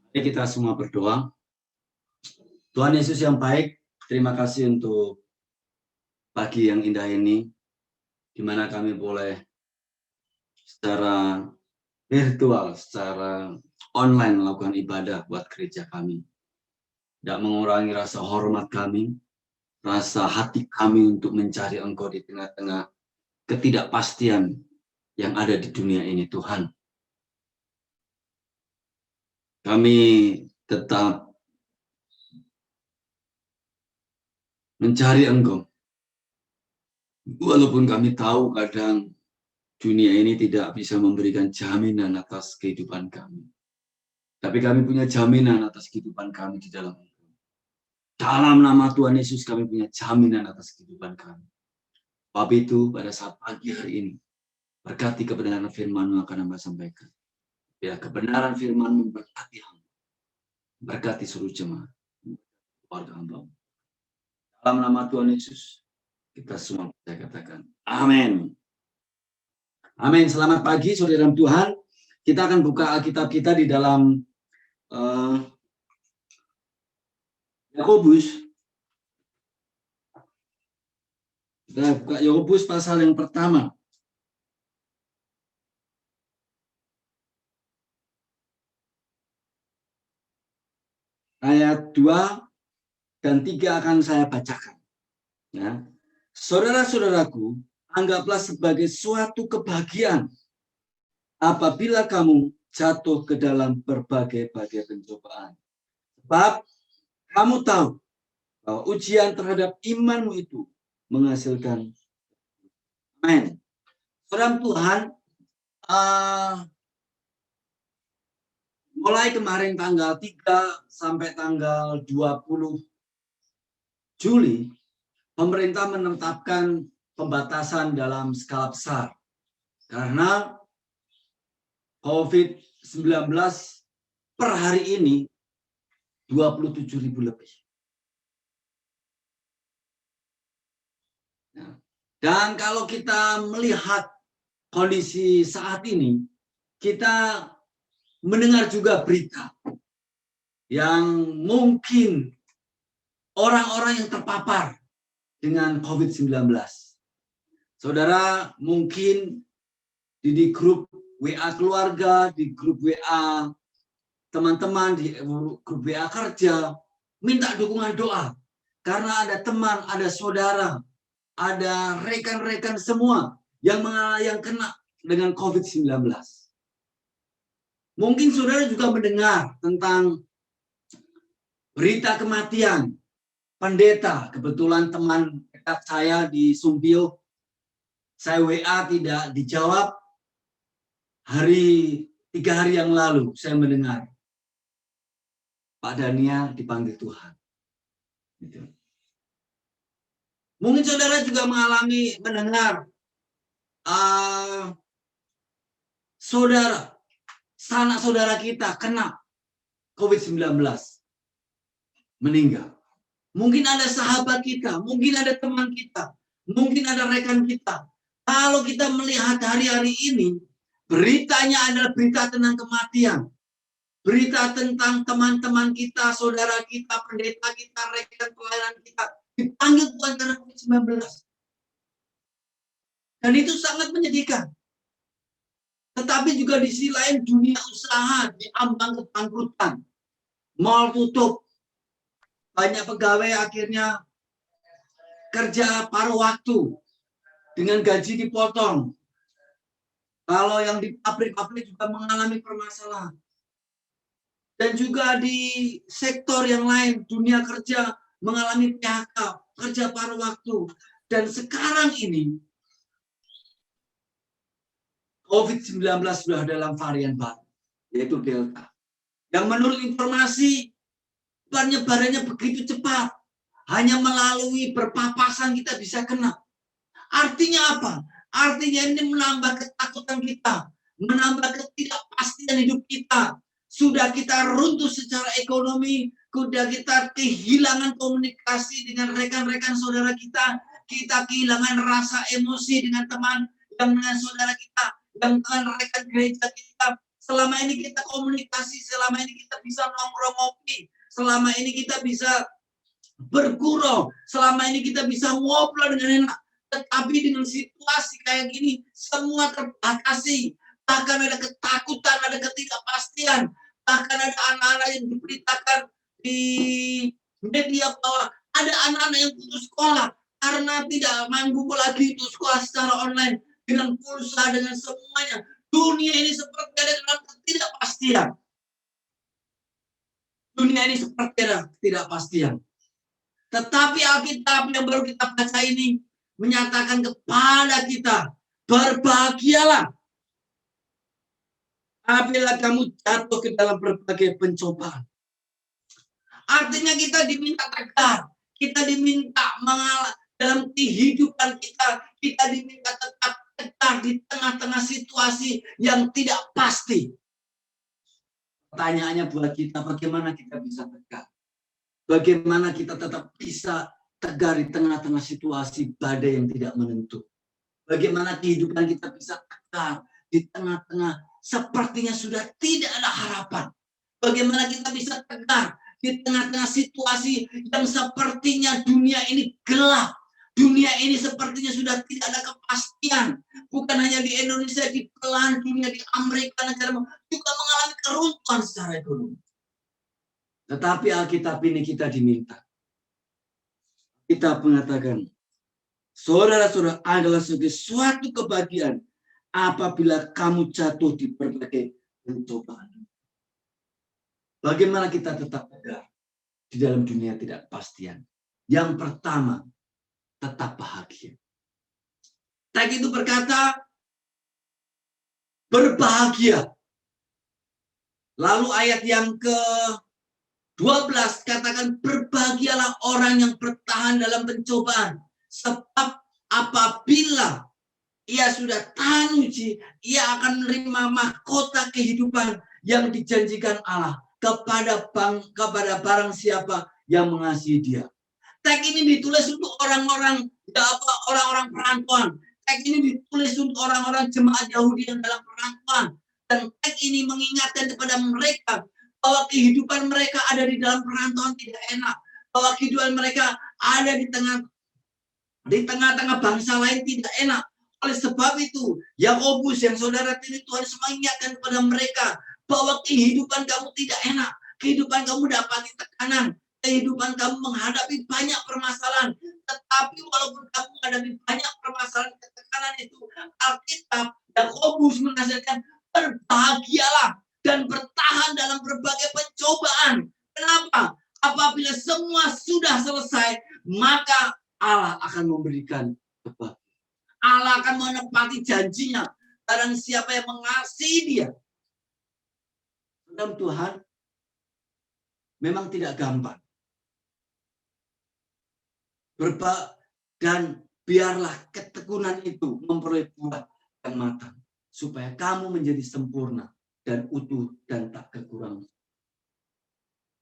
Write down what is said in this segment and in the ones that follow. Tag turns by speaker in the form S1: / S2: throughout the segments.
S1: Mari kita semua berdoa. Tuhan Yesus yang baik, terima kasih untuk pagi yang indah ini, di mana kami boleh secara virtual, secara online melakukan ibadah buat gereja kami. Tidak mengurangi rasa hormat kami, rasa hati kami untuk mencari Engkau di tengah-tengah ketidakpastian yang ada di dunia ini, Tuhan. Kami tetap mencari Engkau. Walaupun kami tahu kadang dunia ini tidak bisa memberikan jaminan atas kehidupan kami. Tapi kami punya jaminan atas kehidupan kami di dalam Engkau. Dalam nama Tuhan Yesus kami punya jaminan atas kehidupan kami. Sebab itu pada saat pagi hari ini, berkati kebenaran firman-Mu akan hamba sampaikan. Ya, kebenaran firman-Mu berkati hamba. Berkati seluruh jemaat, keluarga hamba. Dalam nama Tuhan Yesus, kita semua bisa katakan, amin. Amin. Selamat pagi, saudara Tuhan. Kita akan buka Alkitab kita di dalam Yakobus. Kita buka Yakobus pasal yang pertama. Ayat 2 dan 3 akan saya bacakan. Ya. Saudara-saudaraku, anggaplah sebagai suatu kebahagiaan apabila kamu jatuh ke dalam berbagai-bagai pencobaan. Sebab kamu tahu bahwa ujian terhadap imanmu itu menghasilkan. Amin. Saudara Tuhan, mulai kemarin tanggal 3 sampai tanggal 20 Juli, pemerintah menetapkan pembatasan dalam skala besar. Karena COVID-19 per hari ini 27.000 lebih. Dan kalau kita melihat kondisi saat ini, kita mendengar juga berita yang mungkin orang-orang yang terpapar dengan COVID-19. Saudara, mungkin di grup WA keluarga, di grup WA teman-teman, di grup WA kerja, minta dukungan doa. Karena ada teman, ada saudara, ada rekan-rekan semua yang kena dengan COVID-19. Mungkin saudara juga mendengar tentang berita kematian pendeta. Kebetulan teman dekat saya di Sumpil, saya WA tidak dijawab. 3 hari yang lalu saya mendengar Pak Dania dipanggil Tuhan. Gitu. Mungkin saudara juga mendengar sanak saudara kita kena COVID-19, meninggal. Mungkin ada sahabat kita, mungkin ada teman kita, mungkin ada rekan kita. Kalau kita melihat hari-hari ini, beritanya adalah berita tentang kematian. Berita tentang teman-teman kita, saudara kita, pendeta kita, rekan pelayanan kita, dipanggil Tuhan karena COVID-19. Dan itu sangat menyedihkan. Tetapi juga di sisi lain dunia usaha diambang kebangkrutan. Mal tutup. Banyak pegawai akhirnya kerja paruh waktu dengan gaji dipotong. Kalau yang di pabrik-pabrik juga mengalami permasalahan. Dan juga di sektor yang lain, dunia kerja mengalami PHK, kerja paruh waktu. Dan sekarang ini, COVID-19 sudah dalam varian baru, yaitu Delta. Yang menurut informasi, penyebarannya begitu cepat. Hanya melalui berpapasan kita bisa kena. Artinya apa? Artinya ini menambah ketakutan kita, menambah ketidakpastian hidup kita. Sudah kita runtuh secara ekonomi, sudah kita kehilangan komunikasi dengan rekan-rekan saudara kita kehilangan rasa emosi dengan teman, yang dengan saudara kita, yang dengan rekan gereja kita. selama ini kita komunikasi, selama ini kita bisa nongkrong ngopi, selama ini kita bisa bergurau, selama ini kita bisa ngobrol dengan enak. Tetapi dengan situasi kayak gini, semua terbatasi. Bahkan ada ketakutan, ada ketidakpastian. Bahkan ada anak-anak yang diberitakan di media bahwa ada anak-anak yang putus sekolah karena tidak mampu lagi itu sekolah secara online dengan pulsa, dengan semuanya. Dunia ini seperti ada dalam ketidakpastian. Dunia ini seperti ada ketidakpastian. Tetapi Alkitab yang baru kita baca ini menyatakan kepada kita, berbahagialah apabila kamu jatuh ke dalam berbagai pencobaan. Artinya kita diminta tegar, kita diminta mengalah dalam kehidupan kita diminta tetap tegar di tengah-tengah situasi yang tidak pasti. Pertanyaannya buat kita, bagaimana kita bisa tegar? Bagaimana kita tetap bisa tegar di tengah-tengah situasi badai yang tidak menentu? Bagaimana kehidupan kita bisa tegar di tengah-tengah sepertinya sudah tidak ada harapan? Bagaimana kita bisa tegar di tengah-tengah situasi yang sepertinya dunia ini gelap? Dunia ini sepertinya sudah tidak ada kepastian. Bukan hanya di Indonesia, di belahan dunia, di Amerika, negara juga mengalami keruntuhan secara ekonomi. Tetapi Alkitab ini kita diminta. Kita mengatakan, saudara-saudara, adalah sebagai suatu kebahagiaan apabila kamu jatuh di berbagai pencobaan. Bagaimana kita tetap tegar di dalam dunia tidak kepastian? Yang pertama, tetap bahagia. Teks itu berkata, berbahagia. Lalu ayat yang ke-12 katakan, berbahagialah orang yang bertahan dalam pencobaan. Sebab apabila ia sudah tahan uji, ia akan menerima mahkota kehidupan yang dijanjikan Allah kepada barang siapa yang mengasihi dia. Teks ini ditulis untuk orang-orang perantauan. Teks ini ditulis untuk orang-orang jemaat Yahudi yang dalam perantauan. Dan teks ini mengingatkan kepada mereka bahwa kehidupan mereka ada di dalam perantauan tidak enak. Bahwa kehidupan mereka ada di tengah-tengah bangsa lain tidak enak. Oleh sebab itu, Yakobus yang saudara pilih Tuhan mengingatkan kepada mereka bahwa kehidupan kamu tidak enak. Kehidupan kamu dapati tekanan. Kehidupan kamu menghadapi banyak permasalahan. Tetapi walaupun kamu menghadapi banyak permasalahan tekanan itu, Alkitab Yakobus menasihatkan, berbahagialah dan bertahan dalam berbagai pencobaan. Kenapa? Apabila semua sudah selesai, maka Allah akan memberikan kebahagiaan. Allah akan menepati janjinya. Barang siapa yang mengasihi dia. Dalam Tuhan memang tidak gampang. Dan biarlah ketekunan itu memperoleh buah yang matang. Supaya kamu menjadi sempurna dan utuh dan tak kekurangan.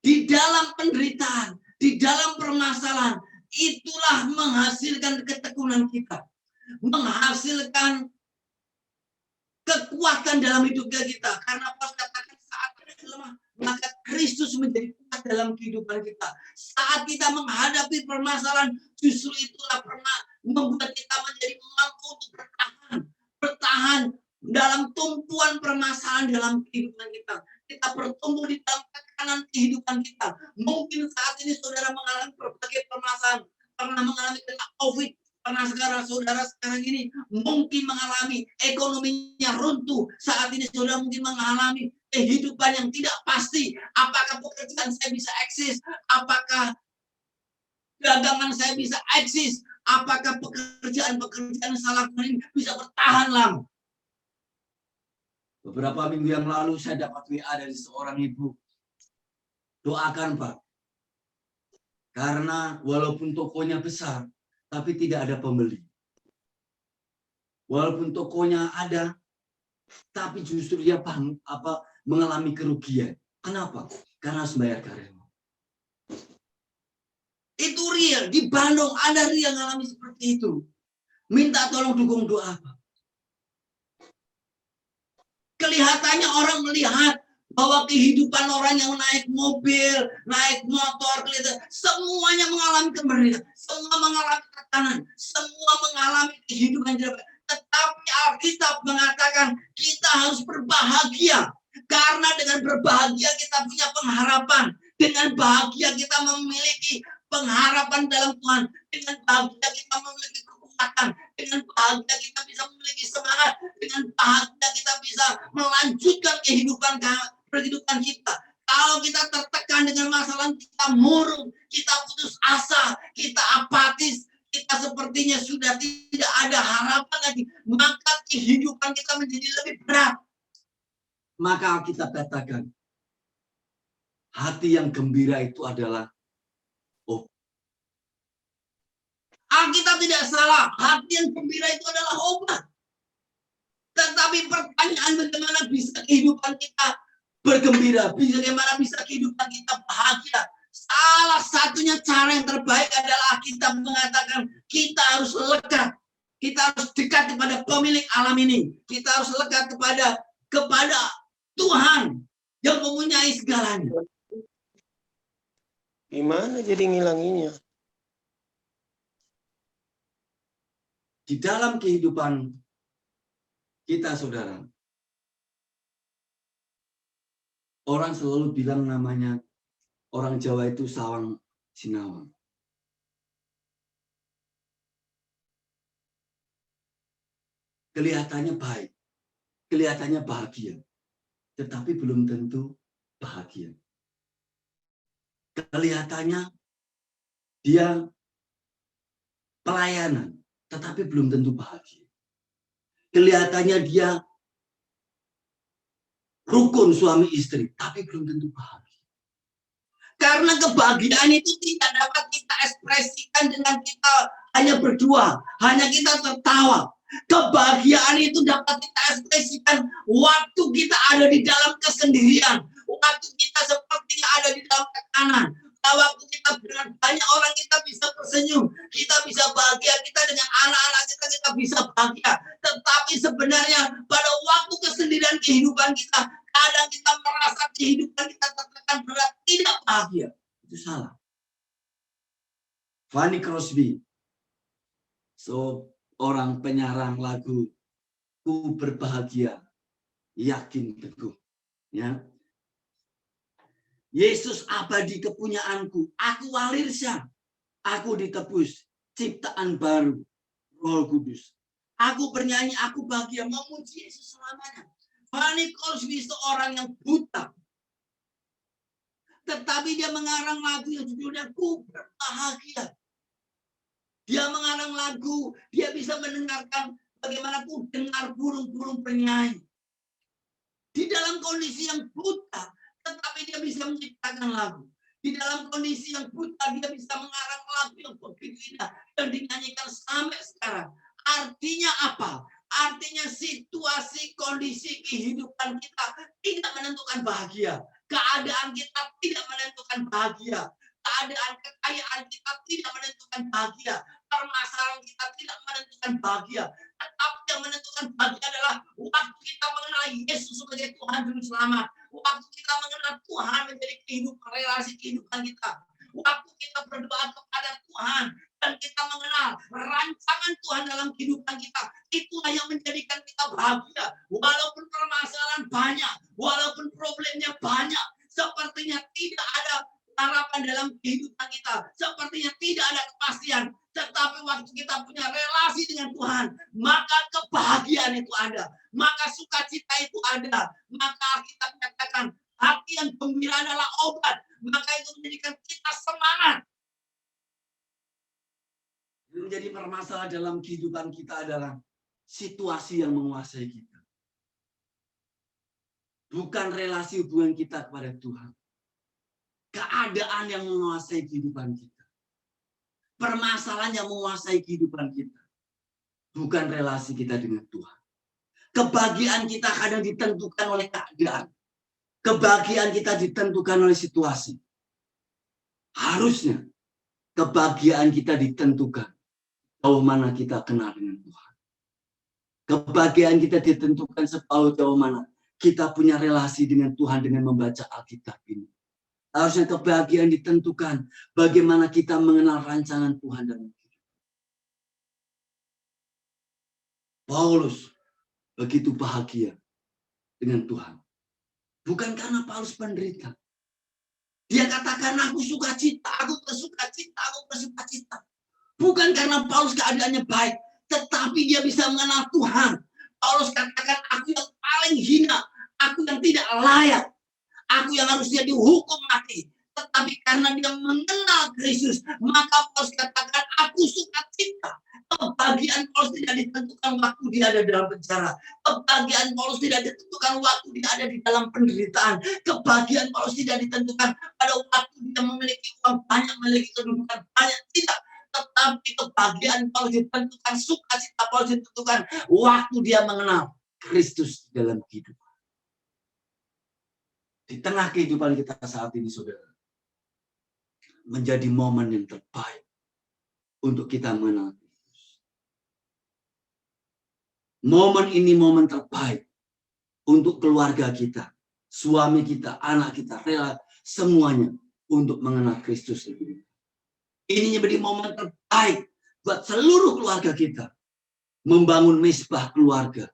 S1: Di dalam penderitaan, di dalam permasalahan, itulah menghasilkan ketekunan kita. Menghasilkan kekuatan dalam hidup kita. Karena pas katakan saat kita lemah, maka Kristus menjadi kuat dalam kehidupan kita. Saat kita menghadapi permasalahan, justru itulah pernah membuat kita menjadi mampu untuk bertahan dalam tumpuan permasalahan dalam kehidupan kita. Kita bertumbuh di dalam tekanan kehidupan kita. Mungkin saat ini saudara mengalami berbagai permasalahan, pernah mengalami kena COVID, pernah saudara sekarang ini mungkin mengalami ekonominya runtuh. Saat ini saudara mungkin mengalami kehidupan yang tidak pasti. Apakah pekerjaan saya bisa eksis? Apakah dagangan saya bisa eksis? Apakah pekerjaan salah ini bisa bertahan lama? Beberapa minggu yang lalu saya dapat WA dari seorang ibu. Doakan Pak. Karena walaupun tokonya besar, tapi tidak ada pembeli. Walaupun tokonya ada, tapi justru dia mengalami kerugian. Kenapa? Karena harus bayar karyawan. Itu real. Di Bandung ada real mengalami seperti itu. Minta tolong dukung doa. Kelihatannya orang melihat bahwa kehidupan orang yang naik mobil, naik motor, semuanya mengalami kemerdekaan, semua mengalami tekanan, semua mengalami kehidupan. Tetapi Alkitab mengatakan kita harus berbahagia, karena dengan berbahagia kita punya pengharapan. Dengan bahagia kita memiliki pengharapan dalam Tuhan. Dengan bahagia kita memiliki kekuatan. Dengan bahagia kita bisa memiliki semangat. Dengan bahagia kita bisa melanjutkan kehidupan kita. Kalau kita tertekan dengan masalah, kita murung, kita putus asa, kita apatis, kita sepertinya sudah tidak ada harapan lagi, maka kehidupan kita menjadi lebih berat. Maka kita katakan, hati yang gembira itu adalah Alkitab tidak salah, hati yang gembira itu adalah obat. Tetapi pertanyaan, bagaimana bisa kehidupan kita bergembira, bagaimana bisa kehidupan kita bahagia? Salah satunya cara yang terbaik adalah kita mengatakan kita harus lekat, kita harus dekat kepada pemilik alam ini, kita harus lekat kepada Tuhan yang mempunyai segalanya.
S2: Gimana jadi ngilanginya?
S1: Di dalam kehidupan kita, saudara, orang selalu bilang namanya, orang Jawa itu sawang sinawang. Kelihatannya baik, kelihatannya bahagia, tetapi belum tentu bahagia. Kelihatannya dia pelayanan, tetapi belum tentu bahagia. Kelihatannya dia rukun suami istri, tapi belum tentu bahagia. Karena kebahagiaan itu tidak dapat kita ekspresikan dengan kita hanya berdua, hanya kita tertawa. Kebahagiaan itu dapat kita ekspresikan waktu kita ada di dalam kesendirian, waktu kita sepertinya ada di dalam tekanan, waktu kita dengan banyak orang kita bisa tersenyum, kita bisa bahagia, kita dengan anak-anak kita bisa bahagia. Tetapi sebenarnya pada waktu kesendirian kehidupan kita, kadang kita merasa kehidupan kita tertekan berat, tidak bahagia. Itu salah. Fanny Crosby, orang penyarang lagu Ku Berbahagia, Yakin Teguh. Ya. Yesus abadi kepunyaanku, aku warisan, aku ditebus, ciptaan baru, Roh Kudus. Aku bernyanyi, aku bahagia, memuji Yesus selamanya. Fanny Crosby seorang yang buta, tetapi dia mengarang lagu yang judulnya Ku Berbahagia. Dia mengarang lagu, dia bisa mendengarkan bagaimana ku dengar burung-burung bernyanyi. Di dalam kondisi yang buta, tetapi dia bisa menciptakan lagu. Di dalam kondisi yang buta, dia bisa mengarang lagu yang begitu indah dan dinyanyikan sampai sekarang. Artinya apa? Artinya situasi, kondisi kehidupan kita tidak menentukan bahagia. Keadaan kita tidak menentukan bahagia. Keadaan kekayaan kita tidak menentukan bahagia. Permasalahan kita tidak menentukan bahagia. Tetapi yang menentukan bahagia adalah waktu kita mengenal Yesus sebagai Tuhan Juru Selamat. Waktu kita mengenal Tuhan menjadi kehidupan, relasi kehidupan kita. Waktu kita berdoa kepada Tuhan dan kita mengenal rancangan Tuhan dalam kehidupan kita. Itulah yang menjadikan kita bahagia. Walaupun permasalahan banyak, walaupun problemnya banyak, sepertinya tidak ada harapan dalam kehidupan kita. Sepertinya tidak ada kepastian. Tetapi waktu kita punya relasi dengan Tuhan, maka kebahagiaan itu ada. Maka sukacita itu ada. Maka kita katakan, hati yang gembira adalah obat. Maka itu menjadikan kita semangat. Yang menjadi permasalahan dalam kehidupan kita adalah situasi yang menguasai kita. Bukan relasi hubungan kita kepada Tuhan. Keadaan yang menguasai kehidupan kita. Permasalahan yang menguasai kehidupan kita. Bukan relasi kita dengan Tuhan. Kebahagiaan kita kadang ditentukan oleh keadaan. Kebahagiaan kita ditentukan oleh situasi. Harusnya kebahagiaan kita ditentukan sejauh mana kita kenal dengan Tuhan. Kebahagiaan kita ditentukan sejauh mana kita punya relasi dengan Tuhan dengan membaca Alkitab ini. Harusnya kebahagiaan ditentukan bagaimana kita mengenal rancangan Tuhan dalam hidup. Paulus begitu bahagia dengan Tuhan. Bukan karena Paulus penderita. Dia katakan, aku suka cita, aku bersuka cita, aku bersuka cita. Bukan karena Paulus keadaannya baik, tetapi dia bisa mengenal Tuhan. Paulus katakan, aku yang paling hina, aku yang tidak layak, aku yang harusnya dihukum mati. Tetapi karena dia mengenal Kristus, maka Paulus katakan, aku suka cita. Kebahagiaan Paulus tidak ditentukan waktu dia ada dalam penjara. Kebahagiaan Paulus tidak ditentukan waktu dia ada di dalam penderitaan. Kebahagiaan Paulus tidak ditentukan pada waktu dia memiliki uang banyak, memiliki kedudukan banyak. Tidak. Tetapi kebahagiaan Paulus ditentukan, sukacita Paulus ditentukan waktu dia mengenal Kristus dalam kehidupan. Di tengah kehidupan kita saat ini, saudara, menjadi momen yang terbaik untuk kita mengenal Kristus. Momen ini momen terbaik untuk keluarga kita, suami kita, anak kita, rela semuanya untuk mengenal Kristus lebih. Ini menjadi momen terbaik buat seluruh keluarga kita membangun mezbah keluarga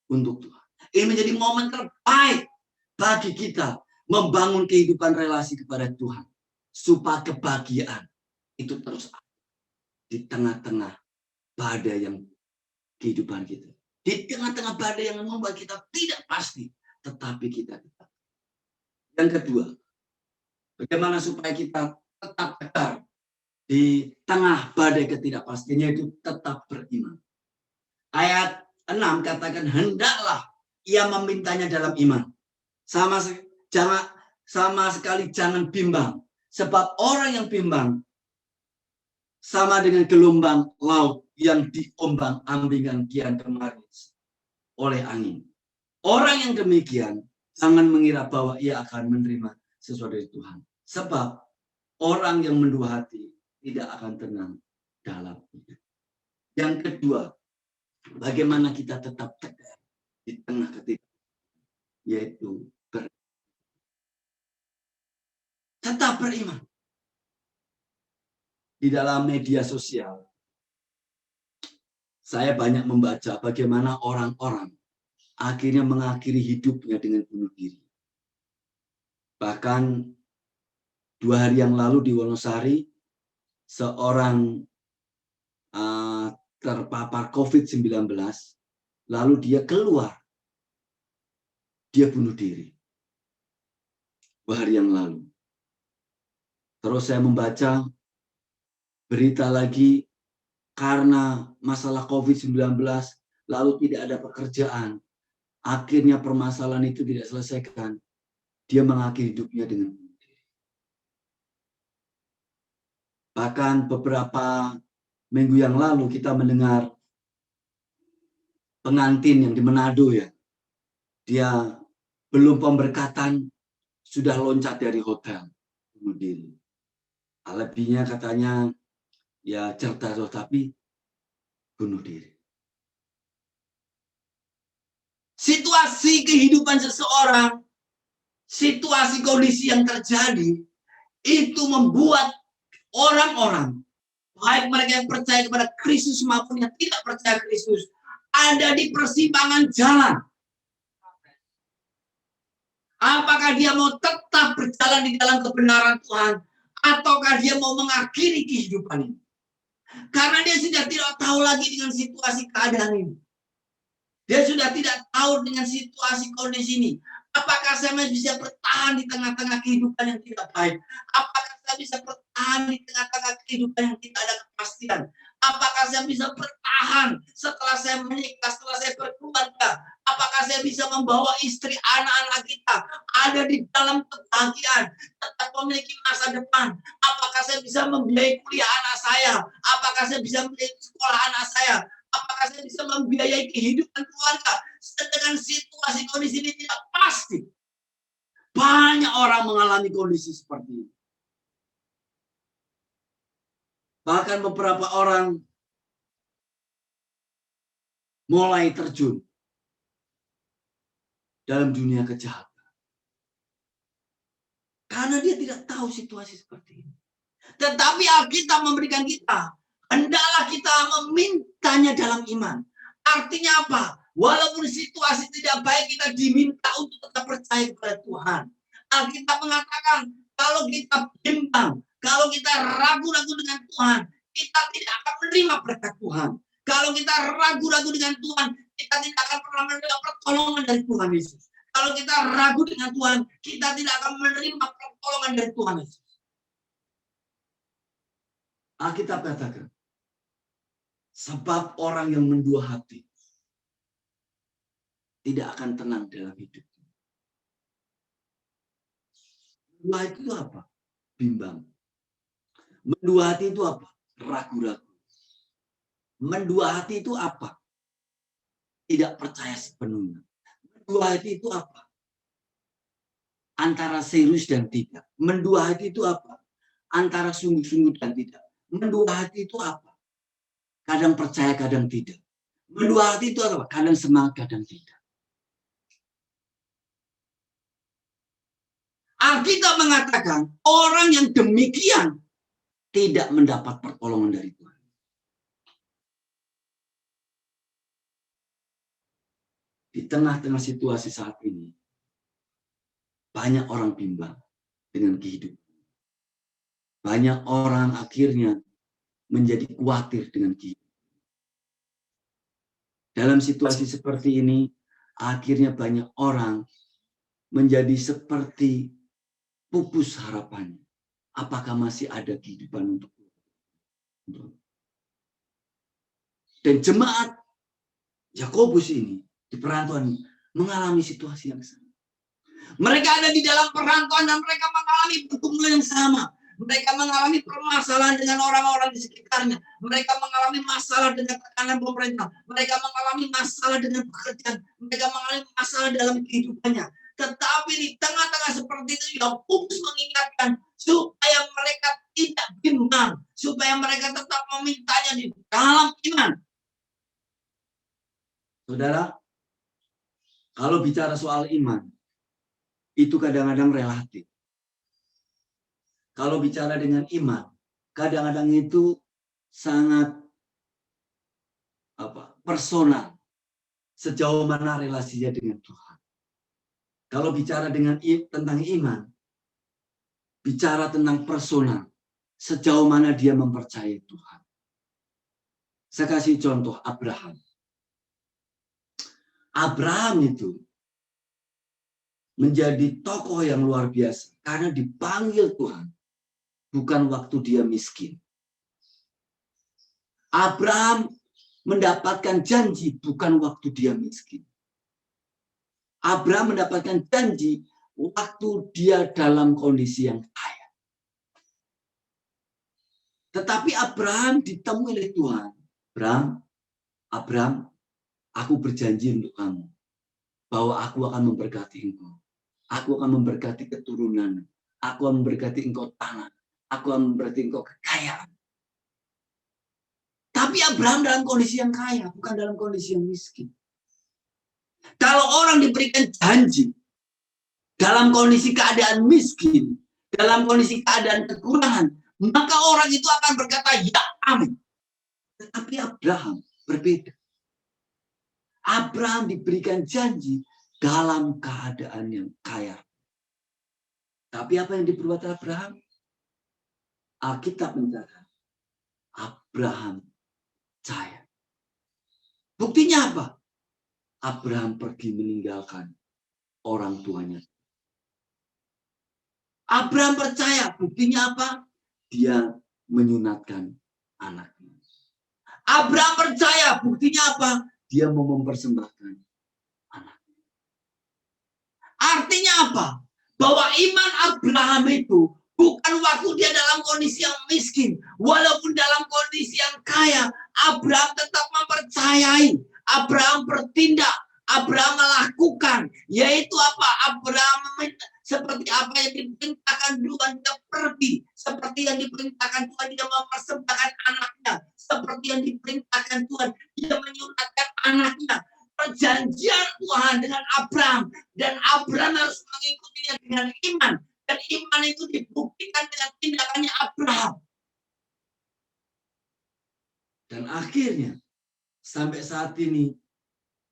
S1: untuk Tuhan. Ini menjadi momen terbaik bagi kita membangun kehidupan relasi kepada Tuhan supaya kebahagiaan itu terus ada di tengah-tengah badai yang kehidupan kita. Di tengah-tengah badai yang membuat kita tidak pasti, tetapi kita tetap. Yang kedua, bagaimana supaya kita tetap tegar di tengah badai ketidakpastiannya, itu tetap beriman. Ayat 6 katakan, hendaklah ia memintanya dalam iman. Sama sekali jangan bimbang. Sebab orang yang bimbang sama dengan gelombang laut yang diombang-ambingkan kian kemari oleh angin. Orang yang demikian jangan mengira bahwa ia akan menerima sesuatu dari Tuhan. Sebab orang yang mendua hati tidak akan tenang dalam hidup. Yang kedua, bagaimana kita tetap tegar di tengah ketidakpastian, yaitu tetap beriman. Di dalam media sosial, saya banyak membaca bagaimana orang-orang akhirnya mengakhiri hidupnya dengan bunuh diri. Bahkan 2 hari yang lalu di Wonosari, seorang terpapar COVID-19, lalu dia keluar, dia bunuh diri. 2 hari yang lalu. Terus saya membaca berita lagi, karena masalah COVID-19, lalu tidak ada pekerjaan. Akhirnya permasalahan itu tidak selesaikan. Dia mengakhiri hidupnya dengan bunuh diri. Bahkan beberapa minggu yang lalu kita mendengar pengantin yang di Manado, ya. Dia belum pemberkatan, sudah loncat dari hotel, bunuh diri. Alibinya katanya ya cerdas, tapi bunuh diri. Situasi kehidupan seseorang, situasi kondisi yang terjadi, itu membuat orang-orang, baik mereka yang percaya kepada Kristus maupun yang tidak percaya Kristus, ada di persimpangan jalan. Apakah dia mau tetap berjalan di dalam kebenaran Tuhan, ataukah dia mau mengakhiri kehidupan ini? Karena dia sudah tidak tahu lagi dengan situasi keadaan ini. Dia sudah tidak tahu dengan situasi kondisi ini. Apakah saya masih bisa bertahan di tengah-tengah kehidupan yang tidak baik? Apakah saya bisa bertahan di tengah-tengah kehidupan yang tidak ada kepastian? Apakah saya bisa bertahan setelah saya menikah, setelah saya berkeluarga? Apakah saya bisa membawa istri, anak-anak kita ada di dalam kebahagiaan, tetap memiliki masa depan? Apakah saya bisa membiayai kuliah anak saya? Apakah saya bisa membiayai sekolah anak saya? Apakah saya bisa membiayai kehidupan keluarga? Sedangkan situasi kondisi ini tidak pasti. Banyak orang mengalami kondisi seperti ini. Bahkan beberapa orang mulai terjun dalam dunia kejahatan. Karena dia tidak tahu situasi seperti ini. Tetapi Alkitab memberikan kita, hendaklah kita memintanya dalam iman. Artinya apa? Walaupun situasi tidak baik, kita diminta untuk tetap percaya kepada Tuhan. Alkitab mengatakan, kalau kita bimbang, kalau kita ragu-ragu dengan Tuhan, kita tidak akan menerima berkat Tuhan. Kalau kita ragu-ragu dengan Tuhan, kita tidak akan pernah menerima pertolongan dari Tuhan Yesus. Kalau kita ragu dengan Tuhan, kita tidak akan menerima pertolongan dari Tuhan Yesus. Alkitab katakan, sebab orang yang mendua hati tidak akan tenang dalam hidupnya. Mendua hati itu apa? Bimbang. Mendua hati itu apa? Ragu-ragu. Mendua hati itu apa? Tidak percaya sepenuhnya. Mendua hati itu apa? Antara serius dan tidak. Mendua hati itu apa? Antara sungguh-sungguh dan tidak. Mendua hati itu apa? Kadang percaya, kadang tidak. Mendua hati itu apa? Kadang semangat, kadang tidak. Alkitab mengatakan orang yang demikian tidak mendapat pertolongan dari Tuhan. Di tengah-tengah situasi saat ini, banyak orang bimbang dengan kehidupan. Banyak orang akhirnya menjadi khawatir dengan kehidupan. Dalam situasi seperti ini, akhirnya banyak orang menjadi seperti pupus harapannya. Apakah masih ada kehidupan untuk dan jemaat Yakobus ini di perantauan mengalami situasi yang sama. Mereka ada di dalam perantauan dan mereka mengalami pergumulan yang sama. Mereka mengalami permasalahan dengan orang-orang di sekitarnya. Mereka mengalami masalah dengan tekanan pemerintah. Mereka mengalami masalah dengan pekerjaan. Mereka mengalami masalah dalam kehidupannya. Tetapi di tengah-tengah seperti itu, Yakobus mengingatkan supaya mereka tidak bimbang, supaya mereka tetap memintanya di dalam iman. Saudara, kalau bicara soal iman, itu kadang-kadang relatif. Kalau bicara dengan iman, kadang-kadang itu sangat personal. Sejauh mana relasinya dengan Tuhan. Kalau bicara tentang iman, bicara tentang personal. Sejauh mana dia mempercayai Tuhan. Saya kasih contoh Abraham. Abraham itu menjadi tokoh yang luar biasa karena dipanggil Tuhan. Bukan waktu dia miskin. Abraham mendapatkan janji bukan waktu dia miskin. Abraham mendapatkan janji waktu dia dalam kondisi yang kaya. Tetapi Abraham ditemui oleh Tuhan. Abraham, aku berjanji untuk kamu bahwa aku akan memberkati engkau. Aku akan memberkati keturunan. Aku akan memberkati engkau tanah. Aku akan memberkati engkau kekayaan. Tapi Abraham dalam kondisi yang kaya, bukan dalam kondisi yang miskin. Kalau orang diberikan janji dalam kondisi keadaan miskin, dalam kondisi keadaan kekurangan, maka orang itu akan berkata, ya amin. Tetapi Abraham berbeda. Abraham diberikan janji dalam keadaan yang kaya. Tapi apa yang diperbuat Abraham? Alkitab mencatat Abraham percaya. Buktinya apa? Abraham pergi meninggalkan orang tuanya. Abraham percaya. Buktinya apa? Dia menyunatkan anaknya. Abraham percaya. Buktinya apa? Dia mau mempersembahkan anaknya. Artinya apa? Bahwa iman Abraham itu bukan waktu dia dalam kondisi yang miskin. Walaupun dalam kondisi yang kaya, Abraham tetap mempercayai. Abraham bertindak. Abraham melakukan. Yaitu apa? Abraham seperti apa yang diperintahkan Tuhan, dia pergi. Seperti yang diperintahkan Tuhan, dia mempersembahkan anaknya. Seperti yang diperintahkan Tuhan, dia menyunatkan anaknya. perjanjian Tuhan dengan Abraham. Dan Abraham harus mengikutinya dengan iman. Dan iman itu dibuktikan dengan tindakannya Abraham. Dan akhirnya, sampai saat ini,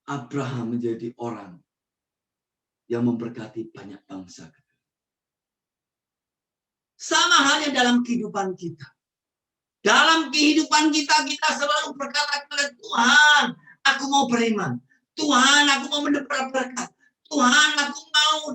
S1: Abraham menjadi orang yang memberkati banyak bangsa. Sama halnya dalam kehidupan kita. Dalam kehidupan kita, kita selalu berkata kepada Tuhan, aku mau beriman. Tuhan, aku mau mendapat berkat. Tuhan, aku mau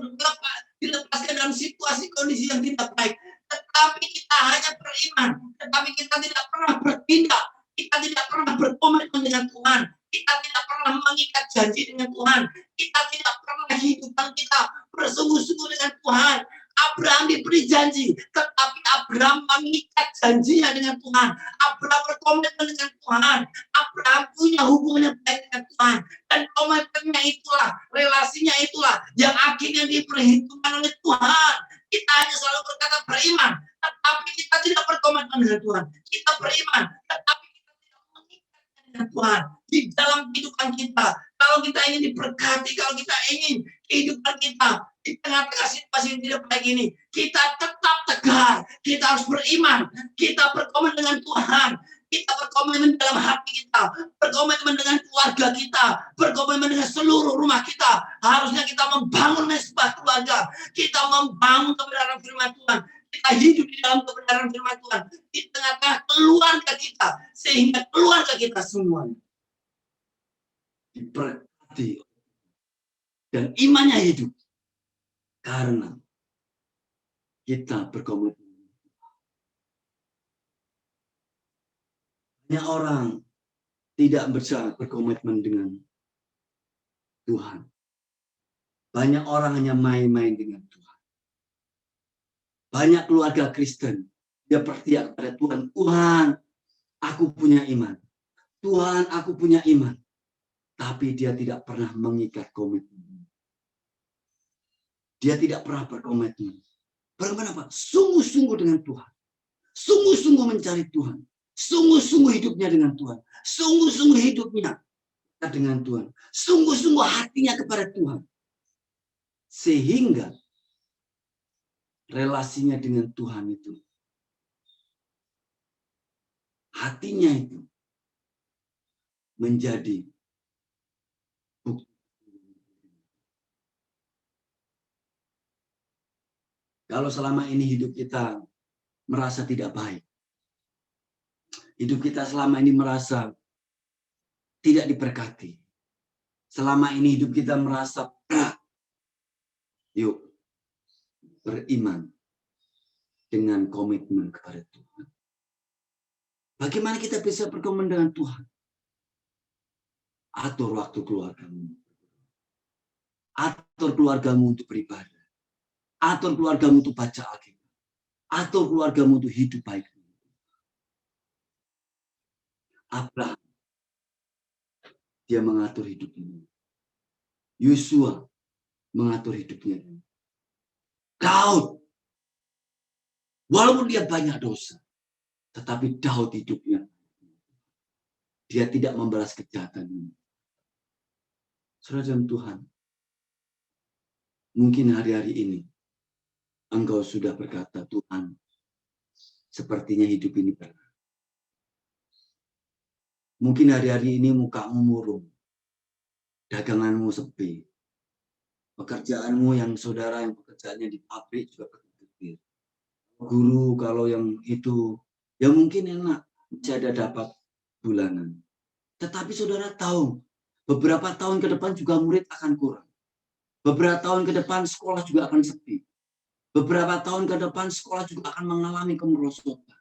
S1: dilepaskan dalam situasi kondisi yang tidak baik. Tetapi kita hanya beriman. Tetapi kita tidak pernah bertindak. Kita tidak pernah berkomitmen dengan Tuhan. Kita tidak pernah mengikat janji dengan Tuhan. Kita tidak pernah kehidupan kita bersungguh-sungguh dengan Tuhan. Abraham diberi janji, tetapi Abraham mengikat janjinya dengan Tuhan. Abraham berkomitmen dengan Tuhan. Abraham punya hubungan yang baik dengan Tuhan. Dan komitmennya itulah, relasinya itulah yang akhirnya diperhitungkan oleh Tuhan. Kita hanya selalu berkata beriman, tetapi kita tidak berkomitmen dengan Tuhan. Kita beriman, tetapi kita tidak mengikat dengan Tuhan di dalam kehidupan kita. Kalau kita ingin diberkati, kalau kita ingin kehidupan kita di tengah-tengah situasi yang tidak baik ini, kita tetap tegar. Kita harus beriman. Kita berkomitmen dengan Tuhan. Kita berkomitmen dalam hati kita. Berkomitmen dengan keluarga kita. Berkomitmen dengan seluruh rumah kita. Harusnya kita membangun sebuah keluarga. Kita membangun kebenaran firman Tuhan. Kita hidup di dalam kebenaran firman Tuhan. Di tengah-tengah keluarga kita. Sehingga keluarga kita semuanya diberkati. Dan imannya hidup. Karena kita berkomitmen. Banyak orang tidak bisa berkomitmen dengan Tuhan. Banyak orang hanya main-main dengan Tuhan. Banyak keluarga Kristen, dia berteriak kepada Tuhan, Tuhan, aku punya iman. Tuhan, aku punya iman. Tapi dia tidak pernah mengikat komitmen. Dia tidak pernah berkomitmen. Berkomitmen apa? Sungguh-sungguh dengan Tuhan. Sungguh-sungguh mencari Tuhan. Sungguh-sungguh hidupnya dengan Tuhan. Sungguh-sungguh hidupnya dengan Tuhan. Sungguh-sungguh hatinya kepada Tuhan. Sehingga relasinya dengan Tuhan itu, hatinya itu menjadi bukti. Kalau selama ini hidup kita merasa tidak baik, hidup kita selama ini merasa tidak diberkati, selama ini hidup kita merasa berat, yuk beriman dengan komitmen kepada Tuhan. Bagaimana kita bisa berkomitmen dengan Tuhan? Atur waktu keluargamu. Atur keluargamu untuk beribadah. Atur keluargamu untuk baca Alkitab. Atur keluargamu untuk hidup baik. Abraham, dia mengatur hidupnya. Yosua mengatur hidupnya. Daud, walaupun dia banyak dosa, tetapi Daud hidupnya. Dia tidak membalas kejahatan. Saudara Tuhan, mungkin hari-hari ini engkau sudah berkata, Tuhan, sepertinya hidup ini berat. Mungkin hari-hari ini mukamu murung, daganganmu sepi, pekerjaanmu yang saudara yang pekerjaannya di pabrik juga berkecil. Guru kalau yang itu, ya mungkin enak, masih ada dapat bulanan. Tetapi saudara tahu, beberapa tahun ke depan juga murid akan kurang. Beberapa tahun ke depan sekolah juga akan sepi. Beberapa tahun ke depan sekolah juga akan mengalami kemerosotan.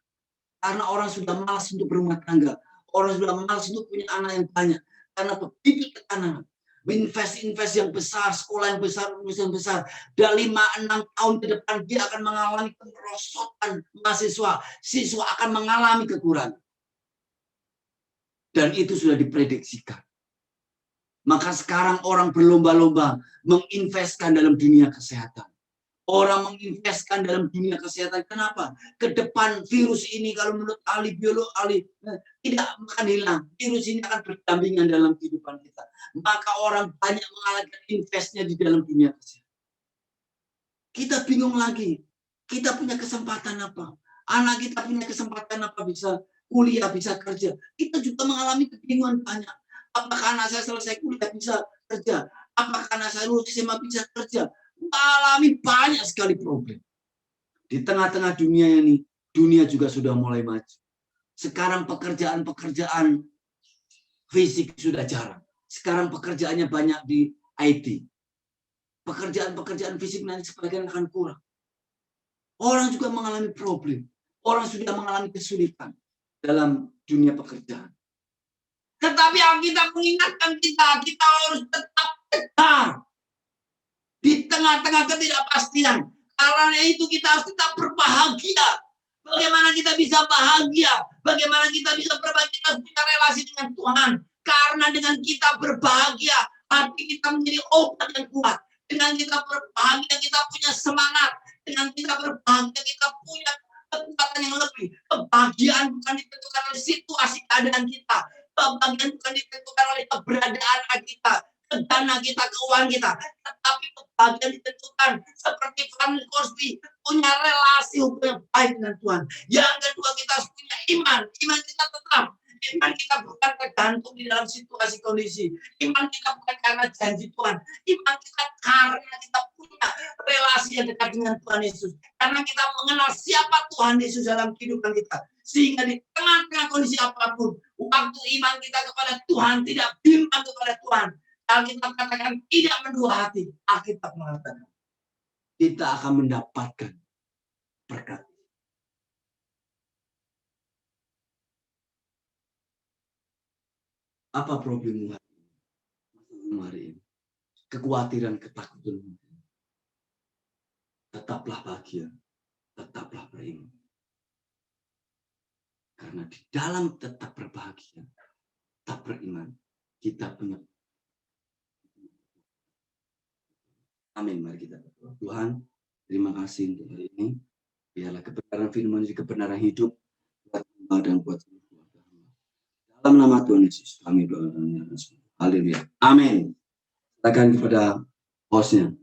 S1: Karena orang sudah malas untuk berumah tangga. Orang sudah malas untuk punya anak yang banyak. Karena bibit anak. Invest yang besar, sekolah yang besar, urusan yang besar. Dari 5-6 tahun ke depan dia akan mengalami kemerosotan mahasiswa. Siswa akan mengalami kekurangan. Dan itu sudah diprediksikan. Maka sekarang orang berlomba-lomba menginvestkan dalam dunia kesehatan. Orang menginvestkan dalam dunia kesehatan. Kenapa? Ke depan virus ini kalau menurut ahli biolog, tidak akan hilang. Virus ini akan berdampingan dalam kehidupan kita. Maka orang banyak mengalahkan investnya di dalam dunia kesehatan. Kita bingung lagi. Kita punya kesempatan apa? Anak kita punya kesempatan apa? Bisa kuliah, bisa kerja. Kita juga mengalami kebingungan banyak. Apakah anak saya selesai kuliah bisa kerja? Apakah anak saya lulus SMA bisa kerja? Mengalami banyak sekali problem. Di tengah-tengah dunia ini, dunia juga sudah mulai maju. Sekarang pekerjaan-pekerjaan fisik sudah jarang. Sekarang pekerjaannya banyak di IT. Pekerjaan-pekerjaan fisik nanti sebagian akan kurang. Orang juga mengalami problem. Orang sudah mengalami kesulitan dalam dunia pekerjaan. Tetapi Alkitab mengingatkan kita harus tetap tegar di tengah-tengah ketidakpastian. Karena itu kita harus tetap berbahagia. Bagaimana kita bisa bahagia? Bagaimana kita bisa berbagi? Kita punya relasi dengan Tuhan. Karena dengan kita berbahagia, hati kita menjadi obat yang kuat. Dengan kita berbahagia, kita punya semangat. Dengan kita berbahagia, kita punya kekuatan yang lebih. Kebahagiaan bukan ditentukan oleh situasi keadaan kita. Kebahagiaan bukan ditentukan oleh keberadaan kita, dana kita, keuangan kita, tetapi kebahagiaan ditentukan seperti Van Cosby punya relasi hubungan baik dengan Tuhan. Yang kedua, kita harus punya iman. Iman kita tetap. Iman kita bukan tergantung di dalam situasi kondisi. Iman kita bukan karena janji Tuhan. Iman kita karena kita punya relasi yang dekat dengan Tuhan Yesus. Karena kita mengenal siapa Tuhan Yesus dalam kehidupan kita. Sehingga di tengah-tengah kondisi apapun, waktu iman kita kepada Tuhan tidak bimbang kepada Tuhan. Alkitab katakan tidak mendua hati. Alkitab mengatakan kita akan mendapatkan berkat. Apa problemmu hari ini? Kekhawatiran, ketakutan. Tetaplah bahagia, tetaplah beriman. Karena di dalam tetap berbahagia, tetap beriman, kita punya. Amin. Mari kita berdoa. Tuhan, terima kasih untuk hari ini. Biarlah kebenaran firman jadi kebenaran hidup buat kita dan buat semua. Dalam nama Tuhan Yesus kami doa dan haleluya. Amin. Silakan kepada hostnya.